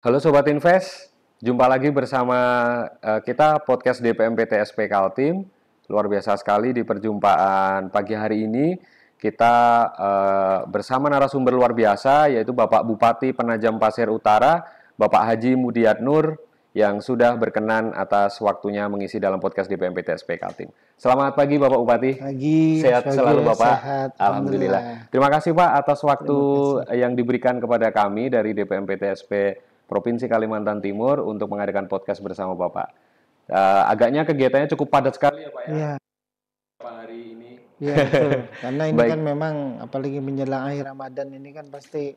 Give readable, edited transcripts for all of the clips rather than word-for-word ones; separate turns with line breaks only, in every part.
Halo Sobat Invest, jumpa lagi bersama kita podcast DPMPTSP Kaltim. Luar biasa sekali di perjumpaan pagi hari ini kita bersama narasumber luar biasa yaitu Bapak Bupati Penajam Pasir Utara, Bapak Haji Mudiat Nur yang sudah berkenan atas waktunya mengisi dalam podcast DPMPTSP Kaltim. Selamat pagi Bapak Bupati.
Pagi, Mas
Sehat selalu
Bagus,
Bapak.
sehat.
Alhamdulillah. Terima kasih Pak atas waktu
Terima kasih.
yang diberikan kepada kami dari DPMPTSP Provinsi Kalimantan Timur untuk mengadakan podcast bersama Bapak. Agaknya kegiatannya cukup padat sekali ya Pak ya,
Iya,
Pak hari ini.
iya betul. Karena ini
Baik,
kan memang apalagi menjelang akhir Ramadan ini kan pasti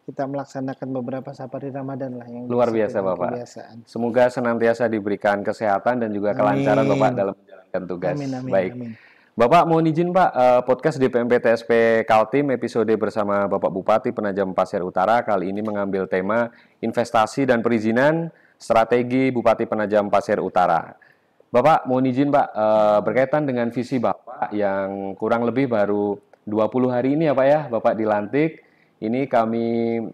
kita melaksanakan beberapa safari Ramadan lah yang
luar
biasa
biasa
jadi
Bapak.
kebiasaan.
Semoga senantiasa diberikan kesehatan dan juga kelancaran Bapak
Amin.
dalam menjalankan tugas.
Amin, amin,
Baik.
amin.
Bapak mohon izin Pak, podcast DPMP TSP Kaltim episode bersama Bapak Bupati Penajam Pasir Utara kali ini mengambil tema investasi dan perizinan strategi Bupati Penajam Pasir Utara. Bapak mohon izin Pak, berkaitan dengan visi Bapak yang kurang lebih baru 20 hari ini ya Pak ya, Bapak dilantik. Ini kami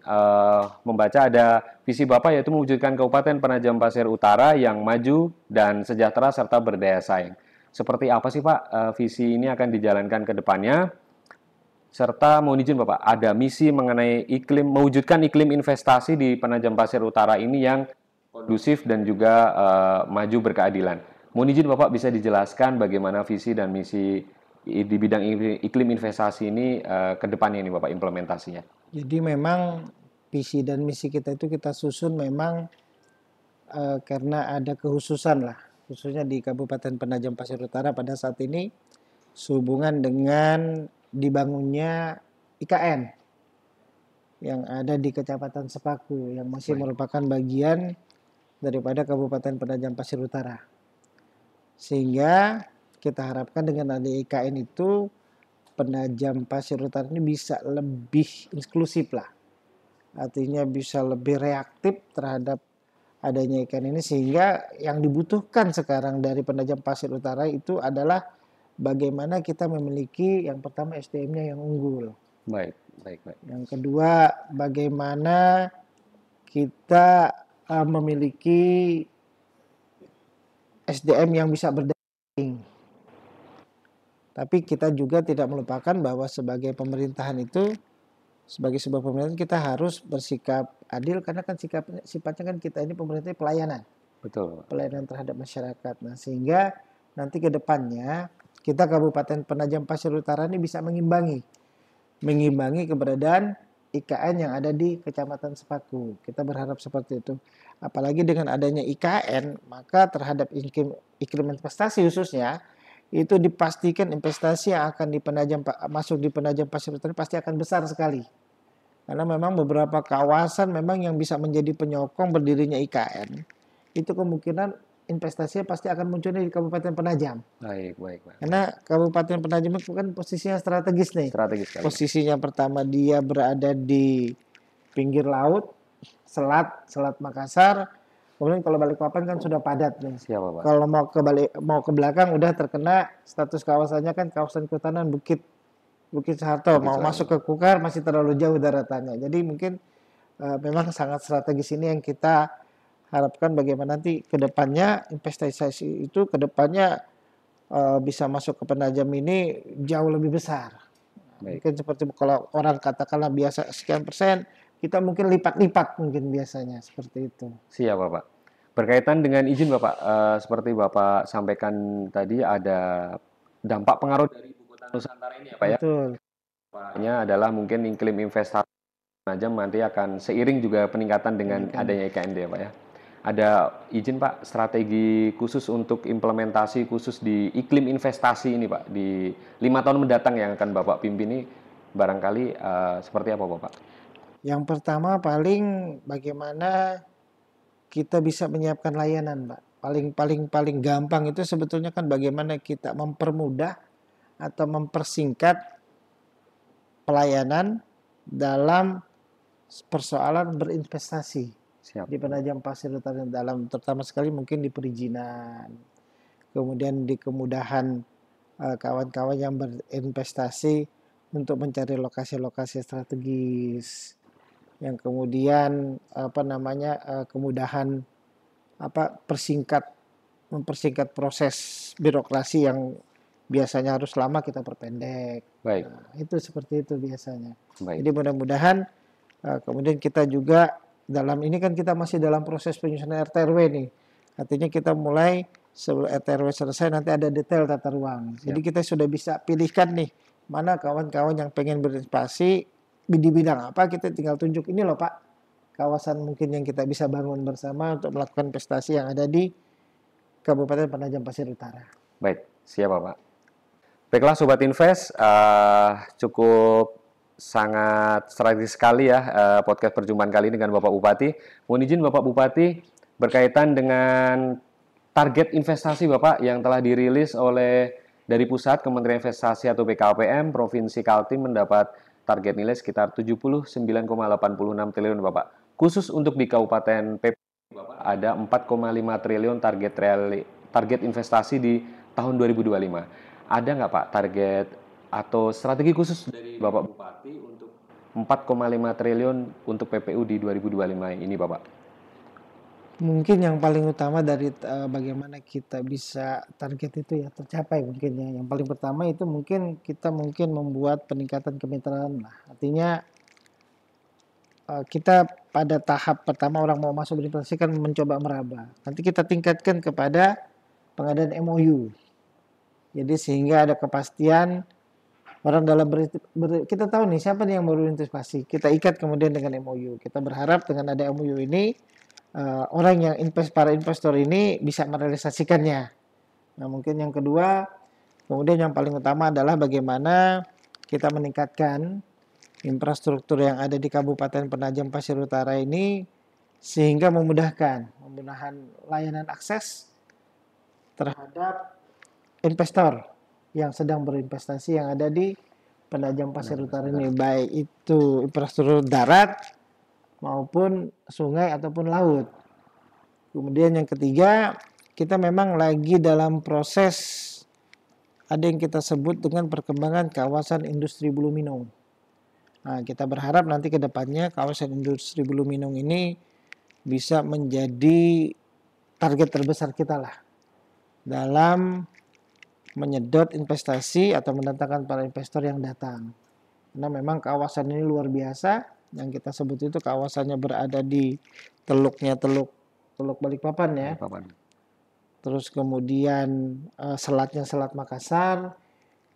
membaca ada visi Bapak yaitu mewujudkan Kabupaten Penajam Pasir Utara yang maju dan sejahtera serta berdaya saing. Seperti apa sih Pak visi ini akan dijalankan ke depannya? Serta mohon izin Bapak, ada misi mengenai mewujudkan iklim investasi di Penajam Pasir Utara ini yang kondusif dan juga maju berkeadilan. Mohon izin Bapak bisa dijelaskan bagaimana visi dan misi di bidang iklim investasi ini ke depannya ini Bapak implementasinya.
Jadi memang visi dan misi kita itu kita susun memang karena ada kekhususan lah, khususnya di Kabupaten Penajam Pasir Utara pada saat ini sehubungan dengan dibangunnya IKN yang ada di Kecamatan Sepaku yang masih merupakan bagian daripada Kabupaten Penajam Pasir Utara. Sehingga kita harapkan dengan ada IKN itu Penajam Pasir Utara ini bisa lebih inklusif lah. Artinya bisa lebih reaktif terhadap adanya IKN ini sehingga yang dibutuhkan sekarang dari Penajam Pasir Utara itu adalah bagaimana kita memiliki yang pertama SDM-nya yang unggul.
Baik.
Yang kedua, bagaimana kita memiliki SDM yang bisa berdamping. Tapi kita juga tidak melupakan bahwa sebagai pemerintahan itu, sebagai sebuah pemerintahan kita harus bersikap adil karena kan sifatnya kan kita ini pemerintah pelayanan.
Betul.
Pelayanan terhadap masyarakat. Nah, sehingga nanti ke depannya kita Kabupaten Penajam Pasir Utara ini bisa mengimbangi keberadaan IKN yang ada di Kecamatan Sepaku. Kita berharap seperti itu. Apalagi dengan adanya IKN, maka terhadap iklim investasi khususnya, itu dipastikan investasi yang akan masuk di Penajam Pasir Utara pasti akan besar sekali. Karena memang beberapa kawasan memang yang bisa menjadi penyokong berdirinya IKN, itu kemungkinan investasinya pasti akan munculnya di Kabupaten Penajam.
Baik.
Karena Kabupaten Penajam itu kan posisinya strategis nih.
Strategis sekali.
Posisinya pertama dia berada di pinggir laut, Selat Makassar. Kemudian kalau Balikpapan kan sudah padat nih.
Siapa Pak?
Kalau mau ke belakang udah terkena status kawasannya kan kawasan kehutanan Bukit Soeharto. Mau masuk ke Kukar masih terlalu jauh daratannya. Jadi mungkin memang sangat strategis ini yang kita harapkan bagaimana nanti ke depannya investasi itu ke depannya bisa masuk ke Penajam ini jauh lebih besar. Mungkin seperti kalau orang katakanlah biasa sekian persen, kita mungkin lipat-lipat mungkin biasanya seperti itu.
Siap Bapak. Berkaitan dengan izin Bapak, seperti Bapak sampaikan tadi ada dampak pengaruh dari Ibu Kota Nusantara ini ya Pak ya.
Betul.
Dampaknya adalah mungkin iklim investasi Penajam nanti akan seiring juga peningkatan dengan adanya IKN ya Pak ya. Ada izin Pak strategi khusus untuk implementasi khusus di iklim investasi ini Pak di 5 tahun mendatang yang akan Bapak pimpin ini barangkali seperti apa Bapak?
Yang pertama paling bagaimana kita bisa menyiapkan layanan, Pak. Paling gampang itu sebetulnya kan bagaimana kita mempermudah atau mempersingkat pelayanan dalam persoalan berinvestasi.
Siap.
Di Penajam Pasir Utara dalam terutama sekali mungkin di perizinan, kemudian di kemudahan kawan-kawan yang berinvestasi untuk mencari lokasi-lokasi strategis. yang kemudian kemudahan mempersingkat proses birokrasi yang biasanya harus lama kita perpendek.
Baik,
Nah, itu seperti itu biasanya.
baik.
Jadi mudah-mudahan kemudian kita juga dalam ini kan kita masih dalam proses penyusunan RT/RW nih. Artinya kita mulai sebelum RT/RW selesai nanti ada detail tata ruang. Jadi
Siap.
kita sudah bisa pilihkan nih mana kawan-kawan yang pengen berinvestasi di bidang apa, kita tinggal tunjuk ini loh Pak, kawasan mungkin yang kita bisa bangun bersama untuk melakukan investasi yang ada di Kabupaten Penajam Pasir Utara.
Baik, siap Bapak. Baiklah Sobat Invest, cukup sangat strategis sekali ya podcast perjumpaan kali ini dengan Bapak Bupati. Mohon izin Bapak Bupati berkaitan dengan target investasi Bapak yang telah dirilis oleh dari pusat Kementerian Investasi atau BKPM, Provinsi Kaltim mendapat target nilai sekitar 79,86 triliun Bapak. Khusus untuk di Kabupaten PP Bapak ada 4,5 triliun target investasi di tahun 2025. Ada nggak Pak target atau strategi khusus dari Bapak Bupati untuk 4,5 triliun untuk PPU di 2025 ini Bapak?
Mungkin yang paling utama dari bagaimana kita bisa target itu ya tercapai mungkin ya. Yang paling pertama itu mungkin kita membuat peningkatan kemitraan lah. Artinya kita pada tahap pertama orang mau masuk berinvestasi kan mencoba meraba. Nanti kita tingkatkan kepada pengadaan MOU. Jadi sehingga ada kepastian orang dalam kita tahu nih siapa nih yang baru investasi. Kita ikat kemudian dengan MOU. Kita berharap dengan ada MOU ini orang yang para investor ini bisa merealisasikannya. Nah, mungkin yang kedua, kemudian yang paling utama adalah bagaimana kita meningkatkan infrastruktur yang ada di Kabupaten Penajam Pasir Utara ini sehingga memudahkan layanan akses terhadap investor yang sedang berinvestasi yang ada di Penajam Pasir Utara ini, baik itu infrastruktur darat maupun sungai ataupun laut. Kemudian yang ketiga, kita memang lagi dalam proses ada yang kita sebut dengan perkembangan kawasan industri Bulu Minung. Nah, kita berharap nanti ke depannya kawasan industri Bulu Minung ini bisa menjadi target terbesar kita lah dalam menyedot investasi atau mendatangkan para investor yang datang. Karena memang kawasan ini luar biasa, yang kita sebut itu kawasannya berada di Teluk Balikpapan ya. Terus kemudian selatnya Selat Makassar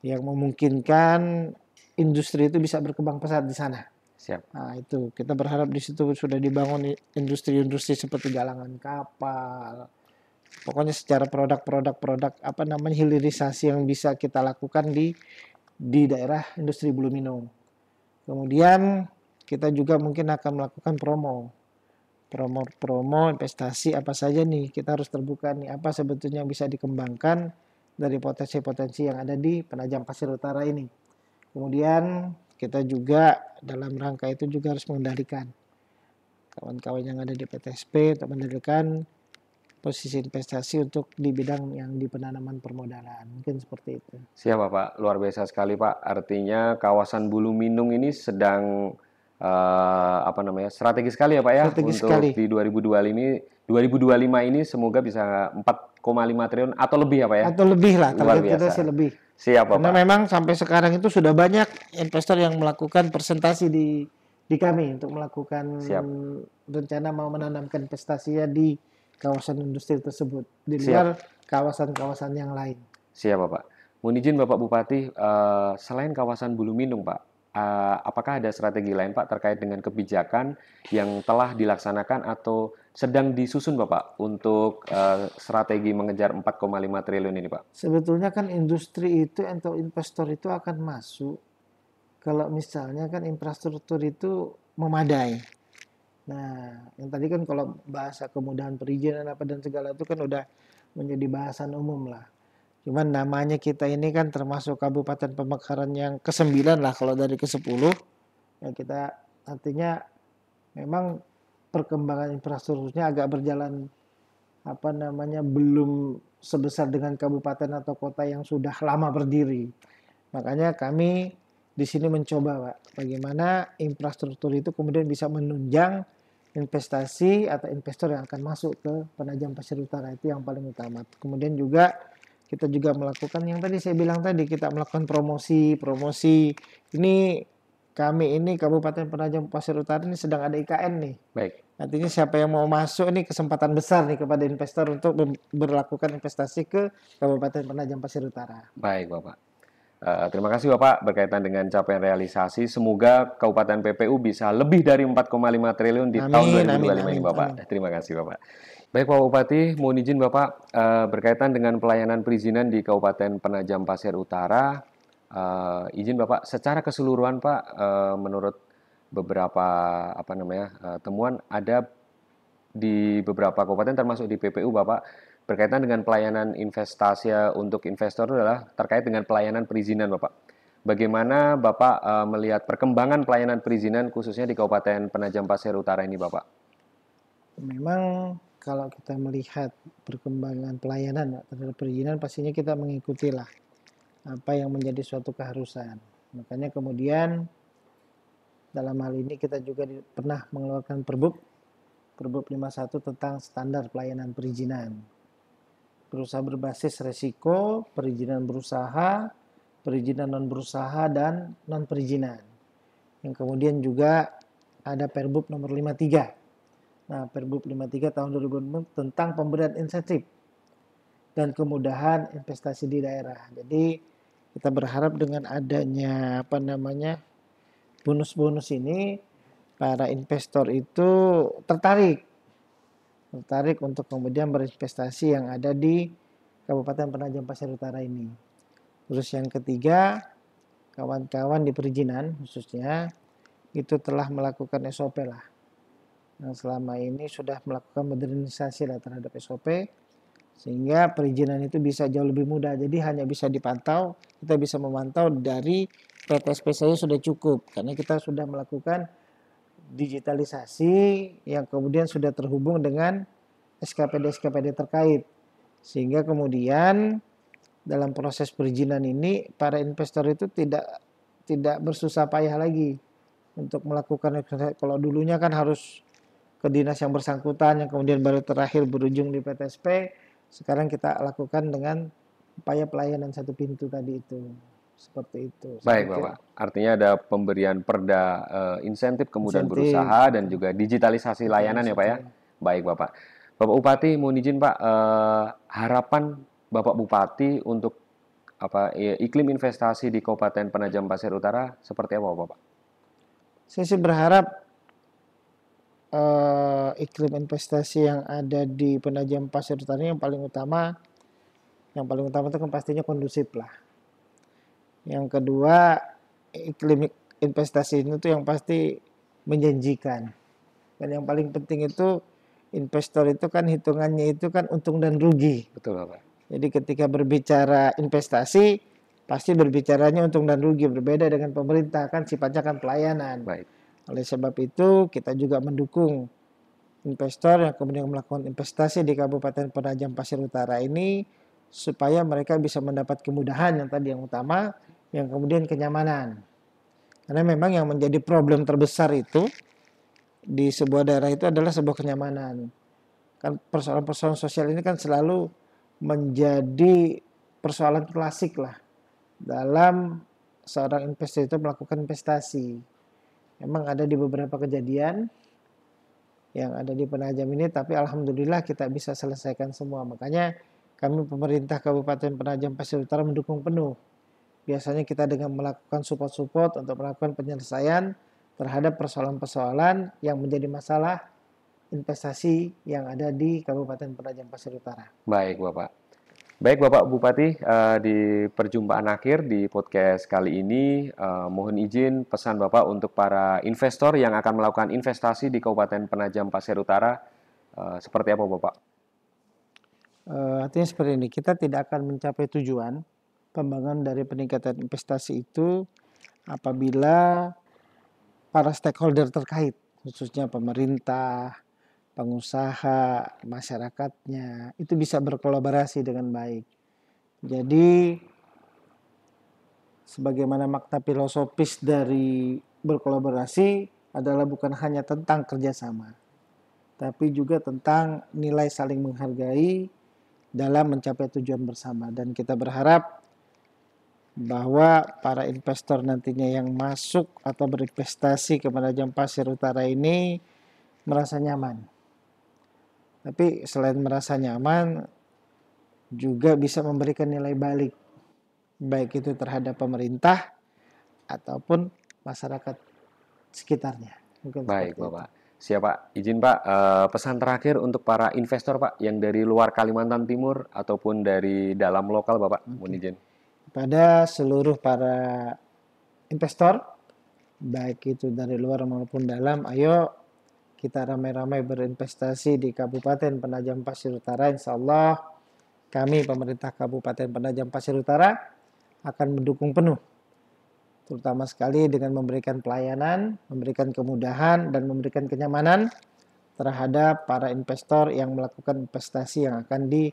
yang memungkinkan industri itu bisa berkembang pesat di sana.
Siap.
Nah, itu kita berharap di situ sudah dibangun industri-industri seperti galangan kapal. Pokoknya secara produk hilirisasi yang bisa kita lakukan di daerah industri Bulu Minung. Kemudian kita juga mungkin akan melakukan promo investasi apa saja nih, kita harus terbuka nih apa sebetulnya bisa dikembangkan dari potensi-potensi yang ada di Penajam Pasir Utara ini. Kemudian kita juga dalam rangka itu juga harus mengendalikan kawan-kawan yang ada di PTSP untuk mengendalikan posisi investasi untuk di bidang yang di penanaman permodalan. Mungkin seperti itu.
Siap Pak, luar biasa sekali Pak. Artinya kawasan Bulu Minung ini sedang strategi sekali ya Pak ya
Strategi
untuk
sekali.
di 2025 ini semoga bisa 4,5 triliun atau lebih ya Pak ya.
Atau lebih lah,
luar
target kita
biasa.
sih lebih.
Siap Pak.
Karena memang sampai sekarang itu sudah banyak investor yang melakukan presentasi di kami untuk melakukan rencana mau menanamkan investasinya di kawasan industri tersebut di luar kawasan-kawasan yang lain.
Siap Bapak. Mohon izin Bapak Bupati, selain kawasan Bulu Minung Pak, apakah ada strategi lain Pak terkait dengan kebijakan yang telah dilaksanakan atau sedang disusun Bapak untuk strategi mengejar 4,5 triliun ini Pak?
Sebetulnya kan industri itu atau investor itu akan masuk kalau misalnya kan infrastruktur itu memadai. Nah, yang tadi kan kalau bahasa kemudahan perizinan apa dan segala itu kan udah menjadi bahasan umum lah. Cuman namanya kita ini kan termasuk Kabupaten Pemekaran yang ke-9 lah kalau dari ke-10. Ya kita artinya memang perkembangan infrastrukturnya agak berjalan belum sebesar dengan kabupaten atau kota yang sudah lama berdiri. Makanya kami di sini mencoba, Pak, bagaimana infrastruktur itu kemudian bisa menunjang investasi atau investor yang akan masuk ke Penajam Pasir Utara, itu yang paling utama. Kemudian juga kita juga melakukan yang tadi saya bilang tadi, kita melakukan promosi. Ini kami ini Kabupaten Penajam Pasir Utara ini sedang ada IKN nih.
Baik.
Artinya siapa yang mau masuk ini kesempatan besar nih kepada investor untuk berlakukan investasi ke Kabupaten Penajam Pasir Utara.
Baik, Bapak. Terima kasih Bapak berkaitan dengan capaian realisasi. Semoga Kabupaten PPU bisa lebih dari 4,5 triliun di tahun 2025 ini Bapak.
Amin.
Terima kasih Bapak. Baik Pak Bupati, mohon izin Bapak berkaitan dengan pelayanan perizinan di Kabupaten Penajam Pasir Utara. Izin Bapak, secara keseluruhan Pak, menurut beberapa temuan ada di beberapa kabupaten termasuk di PPU Bapak berkaitan dengan pelayanan investasi untuk investor adalah terkait dengan pelayanan perizinan Bapak. Bagaimana Bapak melihat perkembangan pelayanan perizinan khususnya di Kabupaten Penajam Pasir Utara ini Bapak?
Memang kalau kita melihat perkembangan pelayanan terhadap perizinan pastinya kita mengikutilah apa yang menjadi suatu keharusan. Makanya kemudian dalam hal ini kita juga pernah mengeluarkan Perbup 51 tentang standar pelayanan perizinan. Berusaha berbasis resiko, perizinan berusaha, perizinan non berusaha, dan non perizinan. Yang kemudian juga ada Perbup nomor 53. Nah, Perbup 53 tahun 2020 tentang pemberian insentif dan kemudahan investasi di daerah. Jadi kita berharap dengan adanya bonus-bonus ini para investor itu tertarik untuk kemudian berinvestasi yang ada di Kabupaten Penajam Pasir Utara ini. Terus yang ketiga, kawan-kawan di perizinan khususnya itu telah melakukan SOP lah. Yang selama ini sudah melakukan modernisasi lah terhadap SOP sehingga perizinan itu bisa jauh lebih mudah. Jadi hanya bisa dipantau, kita bisa memantau dari PTSP saja sudah cukup karena kita sudah melakukan digitalisasi yang kemudian sudah terhubung dengan SKPD terkait. Sehingga kemudian dalam proses perizinan ini para investor itu tidak bersusah payah lagi untuk melakukan. Kalau dulunya kan harus ke dinas yang bersangkutan yang kemudian baru terakhir berujung di PTSP, sekarang kita lakukan dengan upaya pelayanan satu pintu tadi itu. Seperti itu.
Baik Bapak, artinya ada pemberian perda insentif kemudian berusaha dan juga digitalisasi layanan ya Pak ya. Baik Bapak. Bapak Bupati mohon izin Pak, harapan Bapak Bupati untuk iklim investasi di Kabupaten Penajam Pasir Utara seperti apa Bapak?
Saya sih berharap iklim investasi yang ada di Penajam Pasir Utara yang paling utama itu kan pastinya kondusif lah. Yang kedua, iklim investasi itu yang pasti menjanjikan. Dan yang paling penting itu investor itu kan hitungannya itu kan untung dan rugi.
Betul Bapak.
Jadi ketika berbicara investasi pasti berbicaranya untung dan rugi, berbeda dengan pemerintah kan sifatnya kan pelayanan.
Baik.
Oleh sebab itu kita juga mendukung investor yang kemudian melakukan investasi di Kabupaten Penajam Pasir Utara ini supaya mereka bisa mendapat kemudahan yang tadi yang utama, yang kemudian kenyamanan. Karena memang yang menjadi problem terbesar itu di sebuah daerah itu adalah sebuah kenyamanan. Kan persoalan-persoalan sosial ini kan selalu menjadi persoalan klasik lah dalam seorang investor itu melakukan investasi. Memang ada di beberapa kejadian yang ada di Penajam ini, tapi alhamdulillah kita bisa selesaikan semua. Makanya kami pemerintah Kabupaten Penajam Pasir Utara mendukung penuh. Biasanya kita dengan melakukan support untuk melakukan penyelesaian terhadap persoalan-persoalan yang menjadi masalah investasi yang ada di Kabupaten Penajam Pasir Utara.
Baik Bapak. Baik Bapak Bupati, di perjumpaan akhir di podcast kali ini, mohon izin pesan Bapak untuk para investor yang akan melakukan investasi di Kabupaten Penajam Pasir Utara, seperti apa Bapak?
Artinya seperti ini, kita tidak akan mencapai tujuan pembangunan dari peningkatan investasi itu apabila para stakeholder terkait, khususnya pemerintah, pengusaha, masyarakatnya, itu bisa berkolaborasi dengan baik. Jadi sebagaimana makna filosofis dari berkolaborasi adalah bukan hanya tentang kerjasama, tapi juga tentang nilai saling menghargai dalam mencapai tujuan bersama. Dan kita berharap bahwa para investor nantinya yang masuk atau berinvestasi ke Penajam Pasir Utara ini merasa nyaman. Tapi selain merasa nyaman, juga bisa memberikan nilai balik, baik itu terhadap pemerintah ataupun masyarakat sekitarnya. Mungkin
Baik,
seperti
Bapak. Siap, Pak. Izin, Pak, pesan terakhir untuk para investor, Pak, yang dari luar Kalimantan Timur ataupun dari dalam lokal, Bapak. Mohon izin.
Pada seluruh para investor, baik itu dari luar maupun dalam, ayo kita ramai-ramai berinvestasi di Kabupaten Penajam Pasir Utara. Insya Allah kami pemerintah Kabupaten Penajam Pasir Utara akan mendukung penuh, terutama sekali dengan memberikan pelayanan, memberikan kemudahan, dan memberikan kenyamanan terhadap para investor yang melakukan investasi yang akan di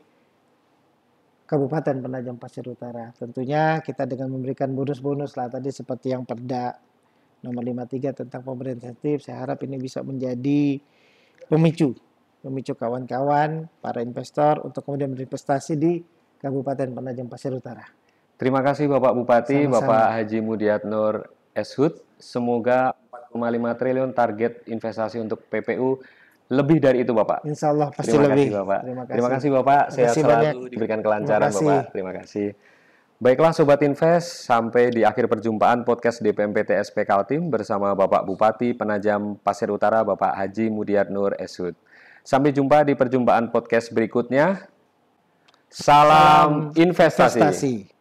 Kabupaten Penajam Pasir Utara. Tentunya kita dengan memberikan bonus-bonus lah tadi seperti yang Perda nomor 53 tentang pemberian insentif, saya harap ini bisa menjadi pemicu kawan-kawan para investor untuk kemudian berinvestasi di Kabupaten Penajam Pasir Utara.
Terima kasih Bapak Bupati,
Sama-sama.
Bapak Haji Mudiat Nur Eshud. Semoga 4,5 triliun target investasi untuk PPU lebih dari itu, Bapak.
Insya Allah pasti
Terima
lebih.
kasih, Bapak.
Terima kasih.
Terima kasih, Bapak.
Terima
Sehat
kasih
selalu,
banyak.
diberikan kelancaran,
Terima kasih.
Bapak. Terima kasih. Baiklah Sobat Invest, sampai di akhir perjumpaan podcast DPMPT SP Kaltim bersama Bapak Bupati Penajam Pasir Utara, Bapak Haji Mudiat Nur Eshud. Sampai jumpa di perjumpaan podcast berikutnya. Salam investasi.